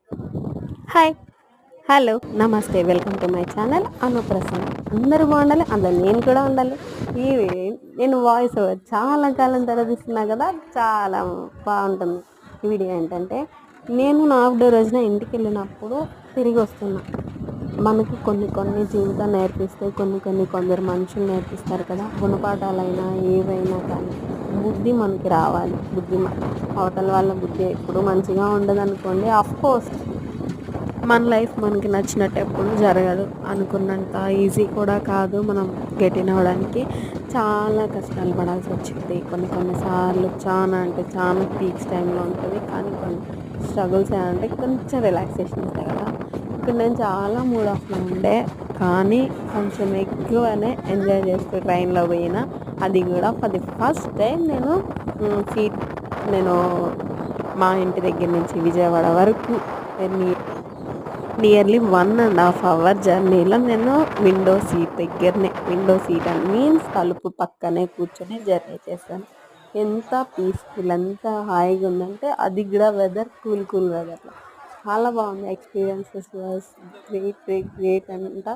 Hi, hello, నమస్తే, welcome to my channel అనుప్రసన్న. అందరూ బాగుండాలి, అందులో నేను కూడా ఉండాలి. ఈ నేను వాయిస్ ఓవర్ చాలా కాలం తర్వాత ఇస్తున్నా కదా, చాలా బాగుంటుంది. ఈ వీడియో ఏంటంటే, నేను నా హాఫ్ డే రోజున ఇంటికి వెళ్ళినప్పుడు తిరిగి వస్తున్నా. మనకి కొన్ని కొన్ని జీవితం నేర్పిస్తాయి, కొందరు మనుషులు నేర్పిస్తారు కదా, గుణపాఠాలైనా ఏవైనా కానీ బుద్ధి మనకి రావాలి. అవతల వాళ్ళ బుద్ధి ఎప్పుడు మంచిగా ఉండదు అనుకోండి. కోర్స్ మన లైఫ్ మనకి నచ్చినట్టు ఎప్పుడు జరగదు, అనుకున్నంత ఈజీ కూడా కాదు. మనం గెటిన్ అవ్వడానికి చాలా కష్టాలు పడాల్సి వచ్చింది. కొన్నిసార్లు చాలా అంటే చాలా పీక్స్ టైంలో ఉంటుంది. కానీ కొన్ని స్ట్రగుల్స్ అంటే కొంచెం రిలాక్సేషన్ ఇస్తాయి కదా. ఇక్కడ నేను చాలా మూడ్ ఆఫ్లో ఉండే, కానీ కొంచెం ఎక్కువనే ఎంజాయ్ చేస్తూ ట్రైన్లో పోయిన. అది కూడా for the first time seat నేను మా ఇంటి దగ్గర నుంచి విజయవాడ వరకు నియర్లీ 1.5 hour జర్నీలో నేను విండో సీట్ అని మీన్స్ తలుపు పక్కనే కూర్చొని జర్నీ చేశాను. ఎంత పీస్ఫుల్, ఎంత హాయిగా ఉందంటే, అది కూడా వెదర్ కూల్ వెదర్లో చాలా బాగుంది. ఎక్స్పీరియన్సెస్ వాస్ గ్రేట్ అంట.